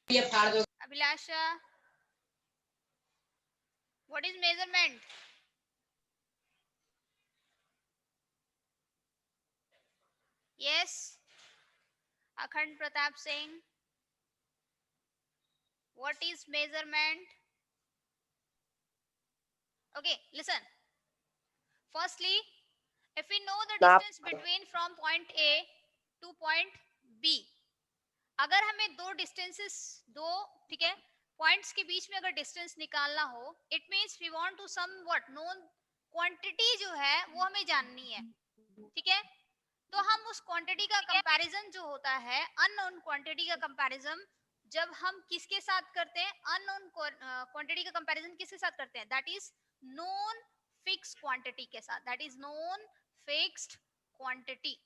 ये फाड़ दो। अभिलाषा, what is measurement? Yes, Akhand Pratap Singh, what is measurement? Okay, listen. Firstly, if we know the ma'am distance between from point A to point B, अगर हमें दो distances दो, ठीक है, पॉइंट्स के बीच में अगर डिस्टेंस निकालना हो, it means we want to somewhat known quantity जो है वो हमें जाननी है, ठीक है। तो हम उस क्वांटिटी का कंपैरिजन जो होता है, अननोन क्वांटिटी का कंपैरिजन जब हम किसके साथ करते हैं, अननोन क्वांटिटी का कंपैरिजन किसके साथ करते हैं, that is known fix quantity के साथ, that is known fixed quantity.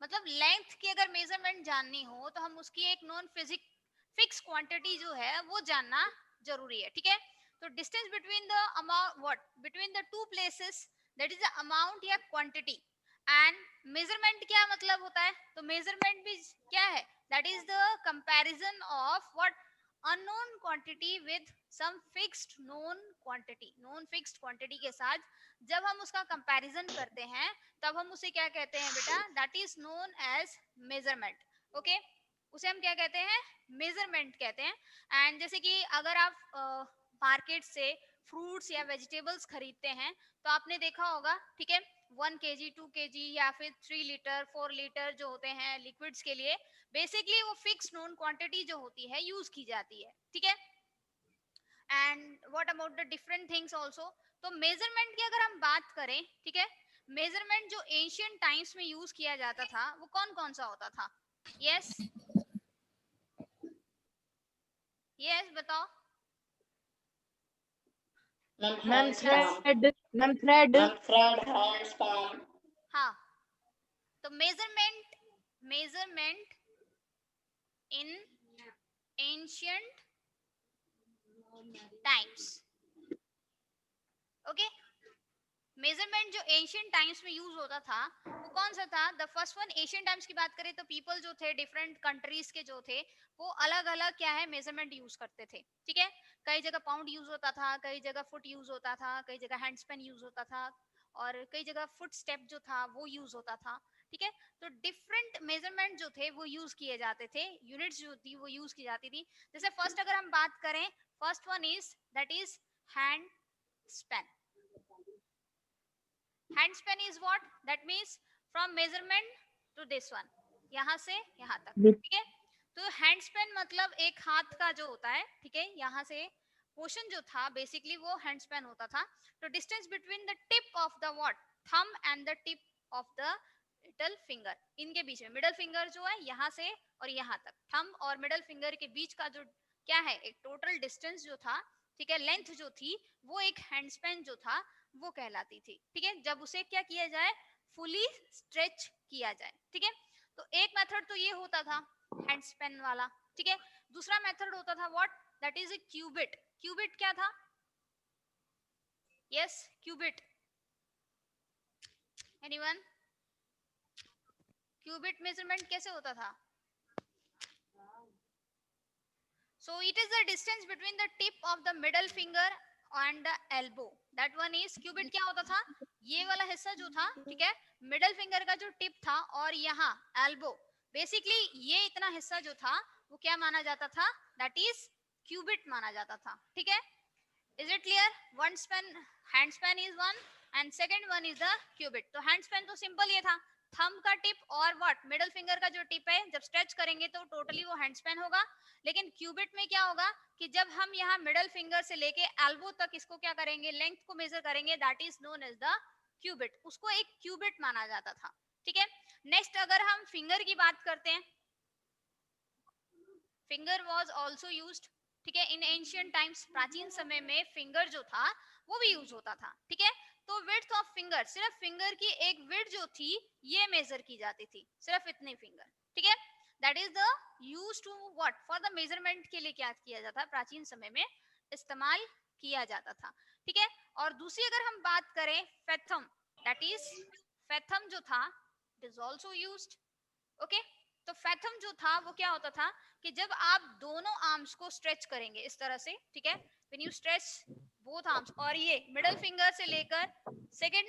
मतलब लेंथ की अगर मेजरमेंट जाननी हो तो हम उसकी एक नॉन फिजिक फिक्स क्वांटिटी जो है वो जानना जरूरी है, ठीक है। तो distance between the amount what between the two places, that is the amount या क्वांटिटी। एंड मेजरमेंट क्या मतलब होता है, तो मेजरमेंट भी क्या है, that is the comparison of what unknown quantity with some fixed known quantity. Known fixed quantity के साथ जब हम उसका कंपैरिजन करते हैं तब हम उसे क्या कहते हैं बेटा, that is known as measurement. Okay, उसे हम क्या कहते हैं, मेजरमेंट कहते हैं। एंड जैसे कि अगर आप मार्केट से फ्रूट्स या वेजिटेबल्स खरीदते हैं तो आपने देखा होगा, ठीक है, 1 kg 2 kg या फिर 3 लीटर 4 लीटर जो होते हैं लिक्विड्स के लिए, बेसिकली वो फिक्स नोन क्वांटिटी जो होती है यूज की जाती है, ठीक है। And what about the different things also, तो मेजरमेंट की अगर हम बात करें, ठीक है, मेजरमेंट जो एशियन टाइम्स में यूज किया जाता था वो कौन कौन सा होता था? यस, यस बताओ। Ma'am ma'am hands palm. Thread ma'am thread ma'am thread hands palm. हाँ, तो measurement, measurement in ancient times, okay. Measurement जो एशियन टाइम्स में यूज होता था वो कौन सा था? The first one, Asian times की बात करें तो पीपल जो थे डिफरेंट कंट्रीज के जो थे वो अलग अलग क्या है मेजरमेंट यूज करते थे, ठीक है। कई जगह पाउंड यूज होता था, कई जगह फुट यूज होता था, कई जगह हैंडस्पेन यूज होता था, और कई जगह फुट स्टेप जो था वो यूज होता था, ठीक है। तो डिफरेंट मेजरमेंट जो थे वो यूज किए जाते थे, यूनिट्स जो थी वो यूज की जाती थी। जैसे फर्स्ट अगर हम बात करें, first one is that is hand span. Hand span is what, that means from measurement to this one, यहां से यहां तक, ठीक है। तो हैंड स्पेन मतलब एक हाथ का जो होता है, ठीक है, यहां से पोर्शन जो था बेसिकली वो हैंड स्पेन होता था। तो distance between the tip of the what thumb and the tip of the little finger, इनके बीच में मिडल फिंगर जो है यहाँ से और यहाँ तक, थंब और मिडल फिंगर के बीच का जो क्या है एक टोटल डिस्टेंस जो था, ठीक है, लेंथ जो थी वो एक हैंड स्पेन जो था वो कहलाती थी, ठीक है। जब उसे क्या किया जाए, फुली स्ट्रेच किया जाए, ठीक है। तो एक मेथड तो ये होता था हैंड स्पेन वाला, ठीक है। दूसरा मेथड होता था what, that is a cubit. Cubit क्या था? Yes, cubit, anyone? Cubit measurement कैसे होता था? So it is the distance between the tip of the middle finger and the elbow. That one is cubit. क्या होता था, ये वाला हिस्सा जो था, ठीक है, मिडल फिंगर का जो टिप था और यहाँ एल्बो, बेसिकली ये इतना हिस्सा जो था वो क्या माना जाता था, दैट इज क्यूबिट माना जाता था, ठीक है। Is it clear? One span, hand span is one and second one is the cubit. तो हैंड स्पेन तो सिंपल ये था, थंब का टिप और व्हाट मिडल फिंगर का जो टिप है जब स्ट्रेच करेंगे तो टोटली वो हैंड स्पेन होगा। लेकिन क्यूबिट में क्या होगा कि जब हम यहाँ मिडल फिंगर से लेके एल्बो तक इसको क्या करेंगे, लेंथ को मेजर करेंगे, that is known as the cubit, उसको एक क्यूबिट माना जाता था, ठीक है। नेक्स्ट अगर हम फिंगर की बात करते हैं, फिंगर वॉज ऑल्सो यूज्ड, ठीक है, इन एंशियंट टाइम्स, प्राचीन समय में फिंगर जो था वो भी यूज होता था, ठीक है। तो विड्थ ऑफ फिंगर, सिर्फ फिंगर की एक विड्थ जो थी ये मेजर की जाती थी, सिर्फ इतनी फिंगर, ठीक है। That is the use to what for the measurement के लिए क्या किया जाता, प्राचीन समय में इस्तेमाल किया जाता था, ठीक है। और दूसरी अगर हम बात करें फेथम, दैट इज फेथम जो था it is also used, okay. तो फैथम जो था वो क्या होता था कि जब आप दोनों आर्म्स को स्ट्रेच करेंगे इस तरह से, ठीक है, when you stretch both arms, और ये मिडल फिंगर से लेकर सेकंड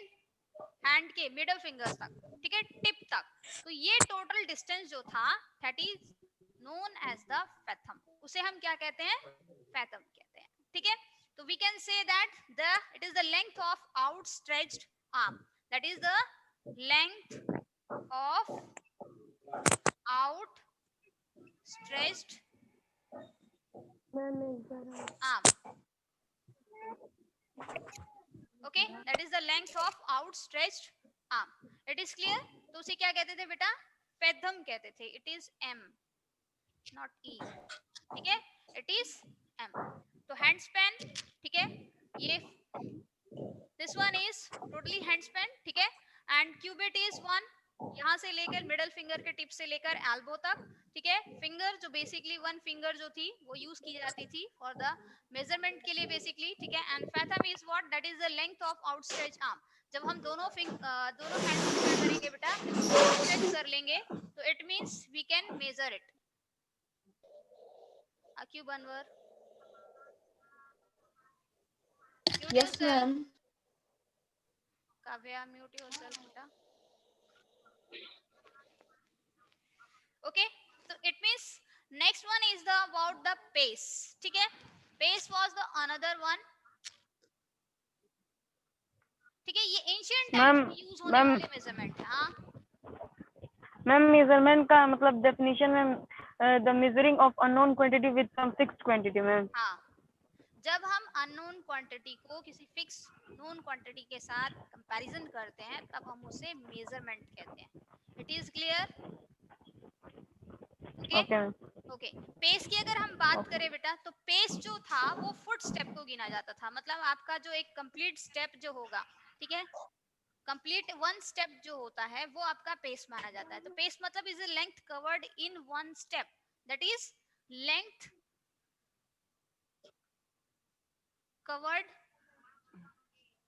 हैंड के मिडल फिंगर्स तक, ठीक है, टिप तक, तो ये टोटल डिस्टेंस जो था that is known as the fathom, उसे हम क्या कहते हैं, फैथम कहते हैं, ठीक है। तो we can say that the it is the length of outstretched arm, that is the length of outstretched arm, okay, that is the length of outstretched arm, it is clear। तो उसे क्या कहते थे बेटा, पैथम कहते थे, it is m not e, ठीक है, it is m। तो हैंड स्पैन, ठीक है, ये this one is totally hand span, ठीक है, एंड क्यूबिट इज वन, यहाँ से लेकर मिडल फिंगर के टिप से लेकर एल्बो तक, ठीक है, फिंगर जो बेसिकली वन फिंगर जो थी वो यूज की जाती थी फॉर द मेजरमेंट के लिए बेसिकली, ठीक है, and fathom is what, that is the length of outstretch arm. जब हम दोनों दोनों हैंड को क्या करेंगे बेटा, आउटस्ट्रेच कर लेंगे, तो it means we can measure it. Acube Anwar, mute Yes, yourself। ma'am. Kavya, mute yourself beta। Okay, so it means next one is the about the pace, ठीक है, pace was the another one, ठीक है, ये ancient ma'am times में use होने ma'am वाले measurement है। हाँ मैम मेजरमेंट का मतलब डेफिनेशन में the measuring of unknown quantity with some fixed quantity ma'am. हाँ, जब हम अननोन क्वांटिटी को किसी फिक्स नोन क्वांटिटी के साथ कंपैरिजन करते हैं तब हम उसे मेजरमेंट कहते हैं। It is clear? Okay okay ma'am. Okay, pace की अगर हम बात करें बेटा, तो पेस जो था वो फुट स्टेप को गिना जाता था, मतलब आपका जो एक कंप्लीट स्टेप जो होगा, ठीक है, कंप्लीट वन स्टेप जो होता है वो आपका पेस माना जाता है। तो पेस मतलब is a length covered in one step, that is length covered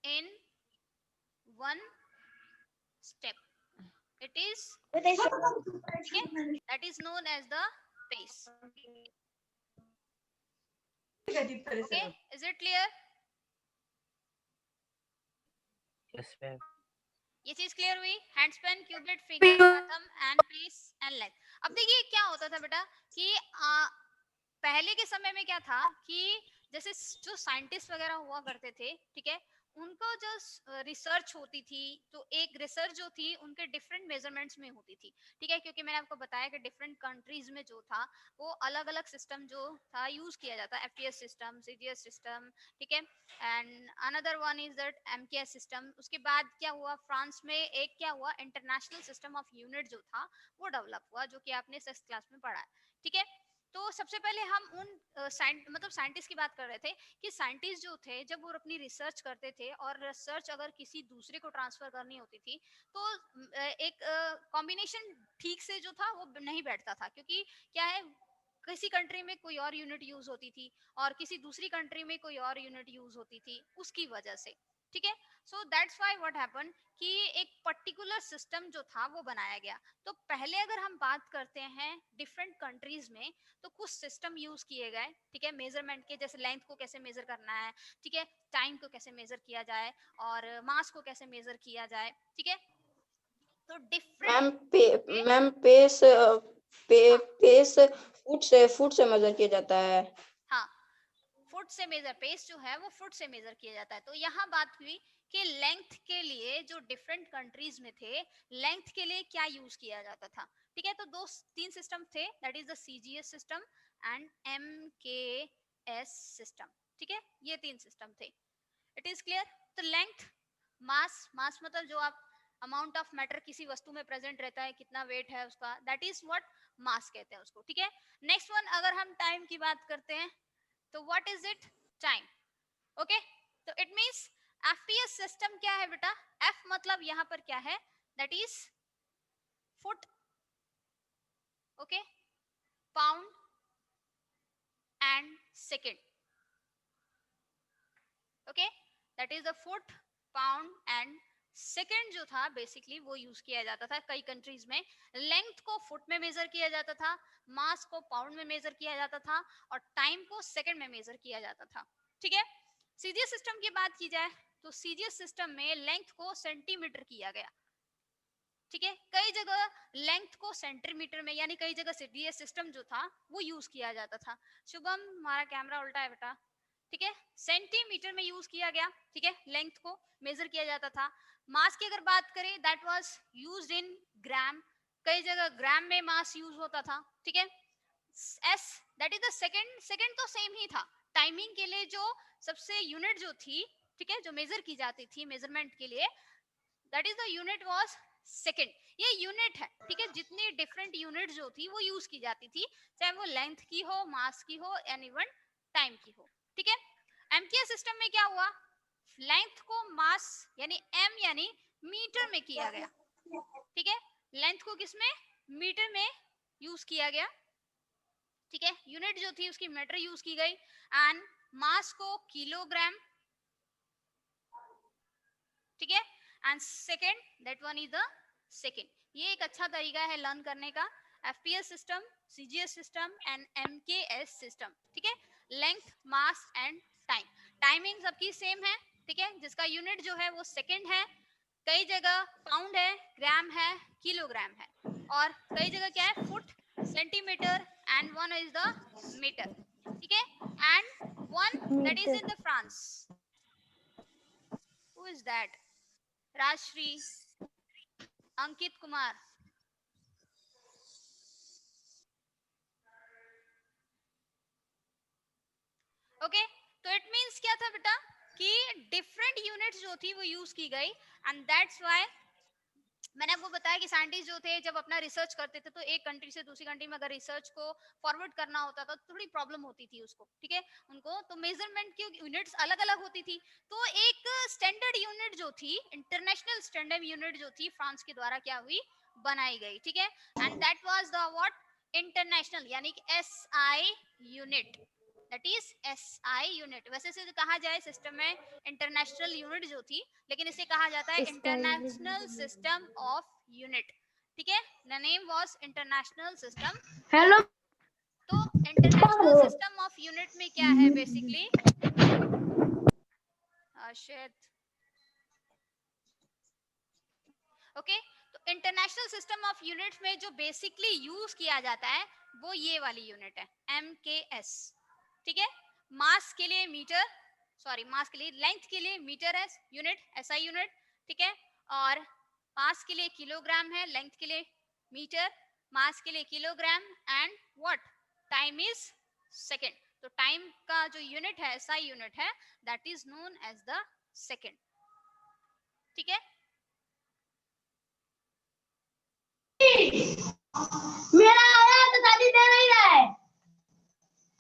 in one step, it is, okay, that is known as the pace। okay, is it clear? Yes, ma'am. ये चीज clear हुई, hand span, cubit, figure, fathom and pace and length. अब देखिए क्या होता था बेटा कि पहले के समय में क्या था कि जैसे जो साइंटिस्ट वगैरह हुआ करते थे, ठीक है, उनको जो रिसर्च होती थी, तो एक रिसर्च जो थी उनके डिफरेंट मेजरमेंट्स में होती थी, ठीक है, क्योंकि मैंने आपको बताया कि डिफरेंट कंट्रीज में जो था वो अलग अलग सिस्टम जो था यूज किया जाता है, एफटीएस सिस्टम, सीजीएस सिस्टम, ठीक है, and another one is that MKS system. उसके बाद क्या हुआ, फ्रांस में एक क्या हुआ, इंटरनेशनल सिस्टम ऑफ यूनिट जो था वो डेवलप हुआ, जो कि आपने 6th क्लास में पढ़ा है, ठीक है। तो सबसे पहले हम उन मतलब साइंटिस्ट की बात कर रहे थे कि साइंटिस्ट जो थे जब वो अपनी रिसर्च करते थे और रिसर्च अगर किसी दूसरे को ट्रांसफर करनी होती थी, तो एक कॉम्बिनेशन ठीक से जो था वो नहीं बैठता था, क्योंकि क्या है, किसी कंट्री में कोई और यूनिट यूज होती थी और किसी दूसरी कंट्री में कोई और यूनिट यूज होती थी, उसकी वजह से, ठीक है। So that's why what happen कि एक पर्टिकुलर सिस्टम जो था वो बनाया गया। तो पहले अगर हम बात करते हैं डिफरेंट कंट्रीज में, तो कुछ सिस्टम यूज किए गए, ठीक है, मेजरमेंट के, जैसे लेंथ को कैसे मेजर करना है, ठीक है, टाइम को कैसे मेजर किया जाए और मास को कैसे मेजर किया जाए, ठीक है। तो डिफरेंट मैम पेस फुट से मेजर किया जाता है। हाँ, फुट से मेजर, पेस जो है वो फुट से मेजर किया जाता है। तो यहाँ बात हुई कि लेंथ के लिए जो डिफरेंट कंट्रीज में थे, लेंथ के लिए क्या यूज किया जाता था, ठीक है। तो दो तीन सिस्टम थे, that is the CGS system and MKS system, ठीक है, ये तीन सिस्टम थे। It is clear? तो लेंथ, मास मतलब जो आप अमाउंट ऑफ मैटर किसी वस्तु में प्रेजेंट रहता है, कितना वेट है उसका, दैट इज व्हाट मास कहते हैं उसको, ठीक है। नेक्स्ट वन, अगर हम टाइम की बात करते हैं, तो what is it, time, okay. तो इट मींस एफपीएस सिस्टम क्या है बेटा, एफ मतलब यहां पर क्या है, that is foot, okay, pound and second, okay, that is the foot, pound and second जो था बेसिकली वो यूज किया जाता था कई कंट्रीज में। लेंथ को फुट में मेजर किया जाता था, मास को पाउंड में मेजर किया जाता था और टाइम को सेकंड में मेजर किया जाता था। ठीक है, सीजीएस सिस्टम की बात की जाए तो सीजीएस सिस्टम में लेंथ को सेंटीमीटर किया गया। ठीक है, कई जगह लेंथ को सेंटीमीटर में, यानी कई जगह सीजीएस सिस्टम जो था वो यूज किया जाता था। शुभम हमारा कैमरा उल्टा है बेटा। ठीक है, सेंटीमीटर में यूज किया गया। ठीक है, लेंथ को मेजर किया जाता था। मास की अगर बात करें दैट वाज यूज्ड इन ग्राम, कई जगह ग्राम में मास यूज होता था। ठीक है, S that is the second तो सेम ही था। टाइमिंग के लिए जो सबसे यूनिट जो थी, ठीक है, जो मेजर की जाती थी मेजरमेंट के लिए, that is the unit was second. ये यूनिट है। ठीक है, जितनी डिफरेंट यूनिट जो थी वो यूज की जाती थी, चाहे वो लेंथ की हो, मास की हो, एंड इवन टाइम की हो। ठीक है, एमकेएस सिस्टम में क्या हुआ, लेंथ को मास यानी एम यानी मीटर में किया गया। ठीक है, लेंथ को किसमें, मीटर में यूज किया गया। ठीक है, यूनिट जो थी उसकी मीटर यूज की गई एंड मास को किलोग्राम। ठीक है, and second that one is the second. ये एक अच्छा तरीका है लर्न करने का, FPS system, CGS system and MKS system. ठीक है, length, mass and time. Timing सबकी सेम है। ठीक है, जिसका यूनिट जो है वो सेकंड है, कई जगह पाउंड है, ग्राम है, किलोग्राम है, और कई जगह क्या है, foot, centimetre and one is the metre. ठीक है, and one that is in the France. Who is that? Rajshree, Ankit Kumar. Okay, तो इट मींस क्या था बेटा कि डिफरेंट यूनिट्स जो थी वो यूज की गई एंड दैट्स व्हाई मैंने आपको बताया कि साइंटिस्ट जो थे जब अपना रिसर्च करते थे तो एक कंट्री से दूसरी कंट्री में अगर रिसर्च को फॉरवर्ड करना होता था तो थोड़ी प्रॉब्लम होती थी उसको। ठीक है, उनको तो मेजरमेंट की यूनिट्स अलग अलग होती थी। तो एक स्टैंडर्ड यूनिट जो थी, इंटरनेशनल स्टैंडर्ड यूनिट जो थी, फ्रांस के द्वारा क्या हुई, बनाई गई। ठीक है, and that was the what, international यानी कि SI unit, that is SI unit. वैसे से कहा जाए सिस्टम में इंटरनेशनल यूनिट जो थी, लेकिन इसे कहा जाता है इंटरनेशनल सिस्टम ऑफ यूनिट। ठीक है, the name was international system. Hello. तो इंटरनेशनल सिस्टम ऑफ यूनिट में क्या है बेसिकली, शायद ओके, तो इंटरनेशनल सिस्टम ऑफ यूनिट में जो बेसिकली यूज किया जाता है वो ये वाली यूनिट है, एमकेएस। ठीक है, मास के लिए मीटर, सॉरी मास के लिए, लेंथ के लिए मीटर है यूनिट, एसआई यूनिट। ठीक है, और मास के लिए किलोग्राम है, लेंथ के लिए मीटर, मास के लिए kilogram and what, time is second. तो टाइम का जो यूनिट है, एसआई यूनिट है, that is known as the second. ठीक है, मेरा आया तो शादी दे नहीं रहा है।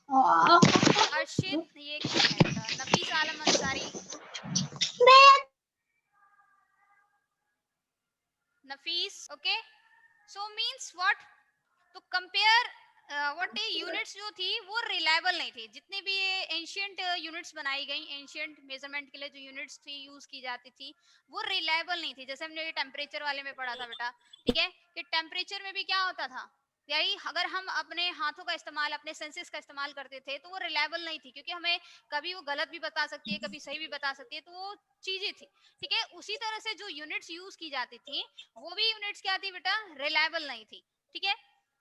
अर्शित, ये कौन है बेटा, नफीस आलम अंसारी, नफीस। ओके, सो मींस व्हाट, तो कंपेयर व्हाट यूनिट्स जो थी वो रिलायबल नहीं थी। जितनी भी ये एंशिएंट यूनिट्स बनाई गई, एंशिएंट मेजरमेंट के लिए जो यूनिट्स थी यूज की जाती थी, वो रिलायबल नहीं थी। जैसे हमने ये टेम्परेचर वाले में पढ़ा था बेटा, ठीक है, कि टेम्परेचर में भी क्या होता था, यही अगर हम अपने हाथों का इस्तेमाल, अपने सेंसेस का इस्तेमाल करते थे तो वो रिलायबल नहीं थी, क्योंकि हमें कभी वो गलत भी बता सकती है, कभी सही भी बता सकती है, तो वो चीजें थी। ठीक है, उसी तरह से जो यूनिट्स यूज की जाती थी वो भी यूनिट्स क्या थी बेटा, रिलायबल नहीं थी। ठीक है,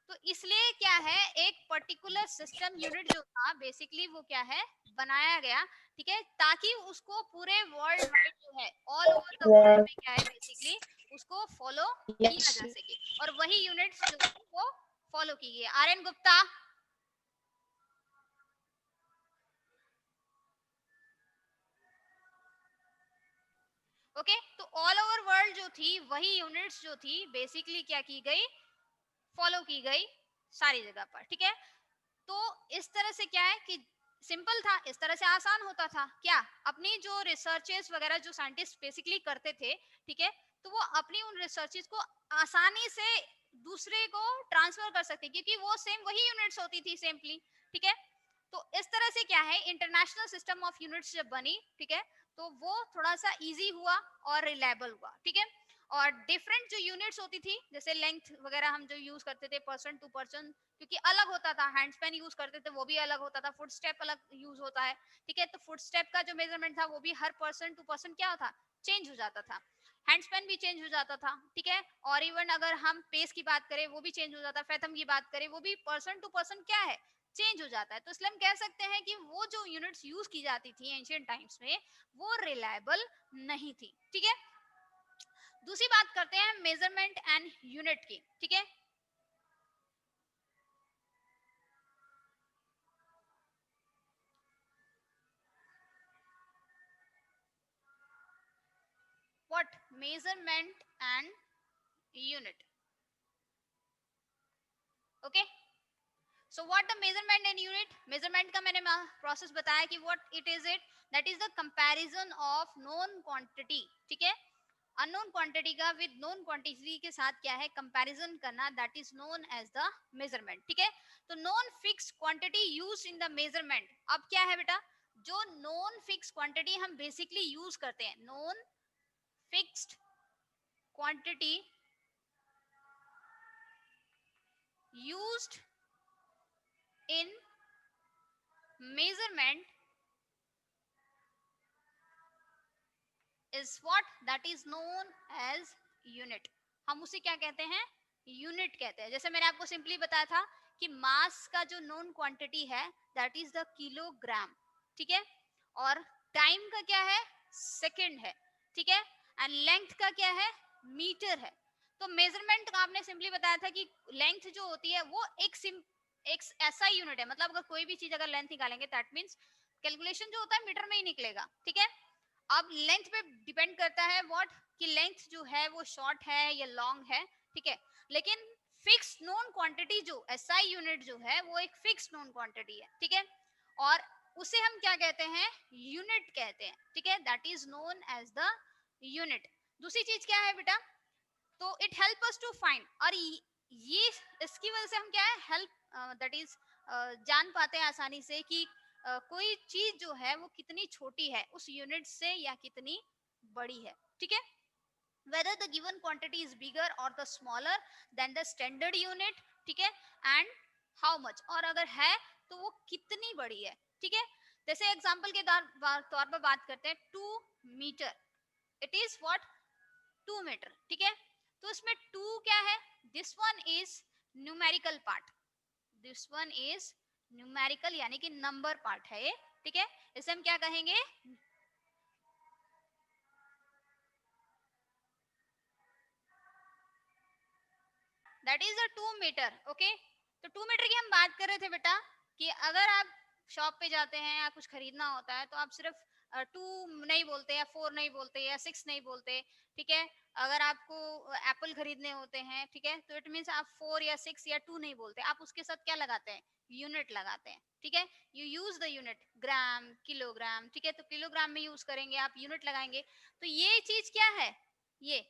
तो इसलिए क्या है, एक पर्टिकुलर सिस्टम यूनिट जो था बेसिकली वो क्या है, बनाया गया। ठीक है, ताकि उसको पूरे वर्ल्ड वाइड जो है, ऑल ओवर द वर्ल्ड में क्या है बेसिकली उसको फॉलो किया जा सके, और वही यूनिट्स जो थी वो फॉलो की गई। आर्यन गुप्ता, ओके, तो ऑल ओवर वर्ल्ड जो थी वही यूनिट्स जो थी बेसिकली क्या की गई, फॉलो की गई सारी जगह पर। ठीक है, तो इस तरह से क्या है कि सिंपल था, इस तरह से आसान होता था क्या, अपनी जो रिसर्चेस वगैरह जो साइंटिस्ट बेसिकली करते थे, ठीक है, तो वो अपनी उन रिसर्चेस को आसानी से दूसरे को ट्रांसफर कर सकते, क्योंकि वो सेम वही यूनिट्स होती थी सिंपली। ठीक है, तो इस तरह से क्या है, इंटरनेशनल सिस्टम ऑफ यूनिट्स जब बनी, ठीक है, तो वो थोड़ा सा इजी हुआ और रिलायबल हुआ, ठीक है। और डिफरेंट जो यूनिट्स होती थी, जैसे लेंथ वगैरह हम जो यूज करते थे पर्सन टू पर्सन, क्योंकि अलग होता था, हैंड स्पैन यूज करते थे वो भी अलग होता था, फुट स्टेप अलग यूज होता है, ठीक है। तो फुट स्टेप का जो मेजरमेंट था वो भी हर पर्सन टू पर्सन क्या था, चेंज हो जाता था, हैंड स्पैन भी चेंज हो जाता था, ठीक है। और इवन अगर हम पेस की बात करें वो भी चेंज हो जाता है, फैथम की बात करें वो भी पर्सन टू पर्सन क्या है, चेंज हो जाता है। तो इसलिए हम कह सकते हैं कि वो जो यूनिट्स यूज की जाती थी एंशिएंट टाइम्स में वो रिलायबल नहीं थी, ठीक है। दूसरी बात करते हैं मेजरमेंट एंड यूनिट की, ठीक है। What measurement and unit, okay. So what the measurement and unit, measurement का मैंने प्रोसेस बताया कि what it is, it that is the comparison of known quantity, ठीक है। अननोन क्वांटिटी का विद नोन क्वांटिटी के साथ क्या है, कंपैरिजन करना, that is known as the measurement, ठीक है। तो non fix quantity used in the measurement, अब क्या है बेटा, जो नॉन फिक्स क्वांटिटी हम बेसिकली यूज करते हैं, non fixed quantity used in measurement is what that is known as unit, हम उसे क्या कहते हैं, यूनिट कहते हैं। जैसे मैंने आपको सिंपली बताया था कि मास का जो नोन क्वांटिटी है दैट इज द किलोग्राम, ठीक है। और टाइम का क्या है, सेकंड है, ठीक है। एंड लेंथ का क्या है, मीटर है। तो मेजरमेंट का आपने सिंपली बताया था कि लेंथ जो होती है वो एक ऐसा यूनिट है, मतलब अगर कोई भी चीज अगर लेंथ निकालेंगे दैट मींस कैलकुलेशन जो होता है मीटर में ही निकलेगा, ठीक है। अब लेंथ पे डिपेंड करता है व्हाट, कि लेंथ जो है वो शॉर्ट है या लॉन्ग है, ठीक है। लेकिन फिक्स नोन क्वांटिटी जो एसआई यूनिट जो है वो एक फिक्स नोन क्वांटिटी है, ठीक है। और उसे हम क्या कहते हैं, यूनिट कहते हैं, ठीक है। That is known as the unit. दूसरी चीज क्या है बेटा, तो it help us to find, और ये इसकी वजह से हम क्या है, हेल्प दैट इज जान पाते हैं आसानी से कि कोई चीज जो है वो कितनी छोटी है उस यूनिट से या कितनी बड़ी है, ठीक है। whether the given quantity is bigger or the smaller than the standard unit, ठीक है। and how much, और अगर है तो वो कितनी बड़ी है, ठीक है। जैसे एग्जांपल के तौर पर बात करते हैं 2 metre, it is what 2 metre, ठीक है। तो इसमें 2 क्या है, this one is numerical part, this one is numerical यानी कि नंबर पार्ट है ये, ठीक है। इसे हम क्या कहेंगे, that is the 2 metre, okay. तो 2 मीटर की हम बात कर रहे थे बेटा कि अगर आप शॉप पे जाते हैं या कुछ खरीदना होता है तो आप सिर्फ 2 नहीं बोलते या 4 नहीं बोलते या 6 नहीं बोलते, ठीक है। अगर आपको एप्पल खरीदने होते हैं, ठीक है, तो इट मींस आप 4 या 6 या 2 नहीं बोलते, आप उसके साथ क्या लगाते हैं, यूनिट लगाते हैं, ठीक है। You use the unit gram kilogram, ठीक है। तो किलोग्राम में यूज करेंगे आप, यूनिट लगाएंगे। तो ये चीज क्या है, ये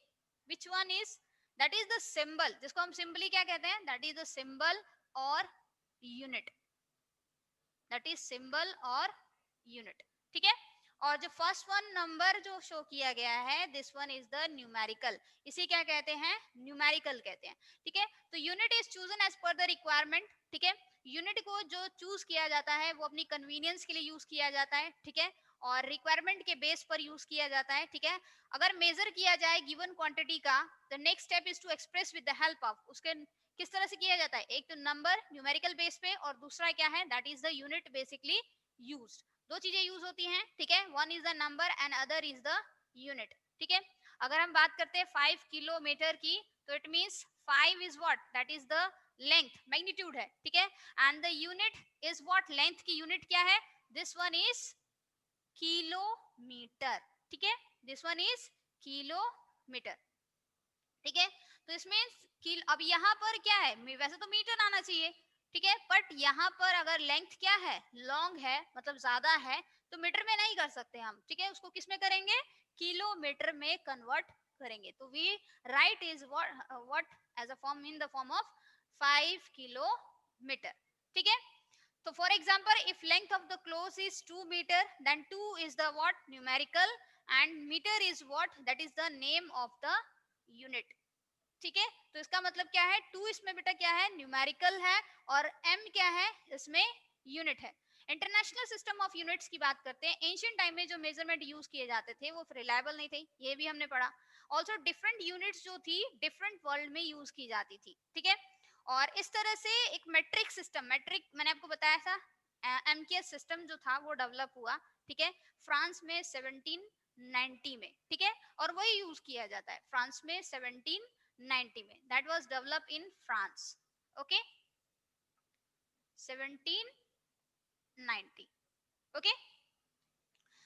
which one is, that is the symbol, जिसको हम सिंबली क्या कहते हैं, दैट इज द सिंबल और यूनिट, दैट इज सिंबल और यूनिट, ठीक है। और जो फर्स्ट वन नंबर जो शो किया गया है this one is the numerical, इसे क्या कहते हैं, न्यूमेरिकल कहते हैं, ठीक है। तो unit is chosen as per the requirement, ठीक है। यूनिट को जो चूज किया जाता है वो अपनी कन्वीनियंस के लिए यूज किया जाता है, ठीक है। और रिक्वायरमेंट के बेस पर यूज किया जाता है, ठीक है। अगर मेजर किया जाए गिवन क्वांटिटी का, the next step is to express with the help of, उसके किस तरह से किया जाता है, एक तो नंबर न्यूमेरिकल बेस पे और दूसरा क्या है, that is the unit basically used. दो चीजें यूज होती हैं, ठीक है। One is the number and other is the unit, ठीक है। अगर हम बात करते हैं 5 किलोमीटर की, तो it means 5 is what, that is the length, magnitude है, ठीक है। And the unit is what, length की यूनिट क्या है, दिस वन इज किलोमीटर, ठीक है। दिस वन इज किलोमीटर, ठीक है। तो इसमें अब यहाँ पर क्या है, वैसे तो मीटर आना चाहिए, ठीक है, बट यहाँ पर अगर लेंथ क्या है, लॉन्ग है, मतलब ज्यादा है, तो मीटर में नहीं कर सकते हम, ठीक है। उसको किस में करेंगे, किलोमीटर में कन्वर्ट करेंगे। तो we write is what as a form in the form of 5 kilometre, ठीक है। So for example, if length of the clothes is 2 meter, then 2 is the what? Numerical, and meter is what? That is the name of the unit. ठीक है, तो इसका मतलब क्या है, 2 इसमें बेटा क्या है? न्यूमेरिकल है, और m क्या है? इसमें यूनिट है. इंटरनेशनल सिस्टम ऑफ यूनिट्स की बात करते हैं. एंशिएंट टाइम में जो मेजरमेंट यूज किए जाते थे वो रिलायबल नहीं थे, ये भी हमने पढ़ा. ऑल्सो डिफरेंट यूनिट्स जो थी डिफरेंट वर्ल्ड में यूज की जाती थी. ठीक है, और इस तरह से एक मेट्रिक सिस्टम, मेट्रिक मैंने आपको बताया था, एमकेएस सिस्टम जो था वो डेवलप हुआ. ठीक है, फ्रांस में 1790 में. ठीक है, और वही यूज किया जाता है फ्रांस में 1790 में. That was develop in France. Okay, 1790. okay,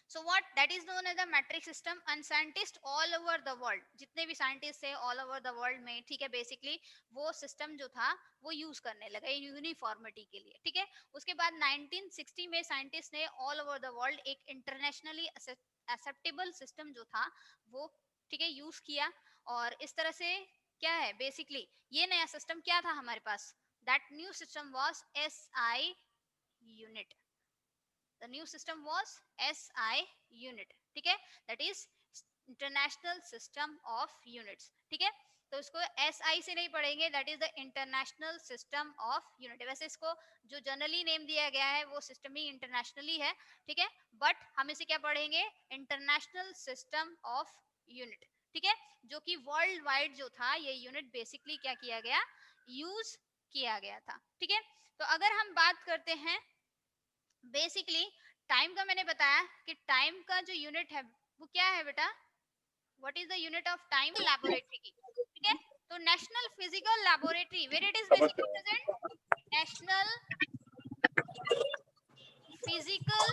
so what that is known as the metric system. And scientists all over the world, जितने भी साइंटिस्ट थे all over the world में, ठीक है, बेसिकली वो सिस्टम जो था वो यूज करने लगा यूनिफॉर्मिटी के लिए. ठीक है, उसके बाद 1960 में साइंटिस्ट ने ऑल ओवर द वर्ल्ड एक इंटरनेशनली एक्सेप्टेबल सिस्टम जो था वो, ठीक है, यूज किया. और इस तरह से क्या है, बेसिकली ये नया सिस्टम क्या था हमारे पास? That new system was SI unit. The new system was SI unit. ठीक है, that is International System of Units. ठीक है, तो इसको SI से नहीं पढ़ेंगे, that is the International System of Unit. वैसे इसको जो जनरली नेम दिया गया है वो सिस्टम ही इंटरनेशनली है. ठीक है, बट हम इसे क्या पढ़ेंगे? International system of unit. ठीक है, जो कि वर्ल्ड वाइड जो था ये यूनिट बेसिकली क्या किया गया? यूज किया गया था. ठीक है, तो अगर हम बात करते हैं बेसिकली टाइम का, मैंने बताया कि टाइम का जो यूनिट है वो क्या है बेटा? What is the unit of time? Laboratory की. ठीक है, तो national physical laboratory, where it is basically present? National physical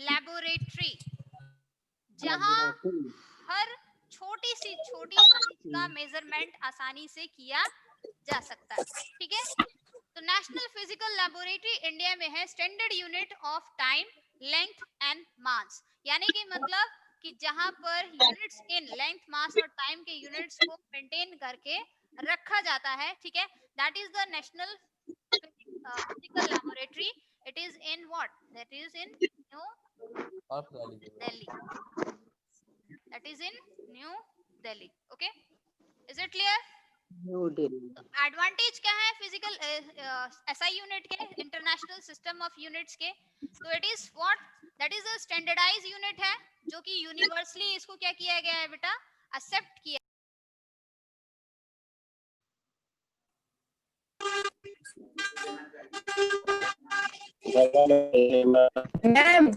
laboratory, जहां हर छोटी साइज का मेजरमेंट आसानी से किया जा सकता है. ठीक है, तो नेशनल फिजिकल लैबोरेटरी इंडिया में है. Standard unit of time, length and mass, यानी कि मतलब कि जहां पर यूनिट्स इन लेंथ, मास और टाइम के यूनिट्स को मेंटेन करके रखा जाता है. ठीक है, that is the national physical laboratory. It is in what? That is in new Delhi. That is in new Delhi. Okay, is it clear? Advantage क्या है फिजिकल SI यूनिट के, इंटरनेशनल सिस्टम ऑफ यूनिट्स के? तो it is what? That is a standardised unit है जो कि universally इसको क्या किया गया है बेटा? एक्सेप्ट किया. मैम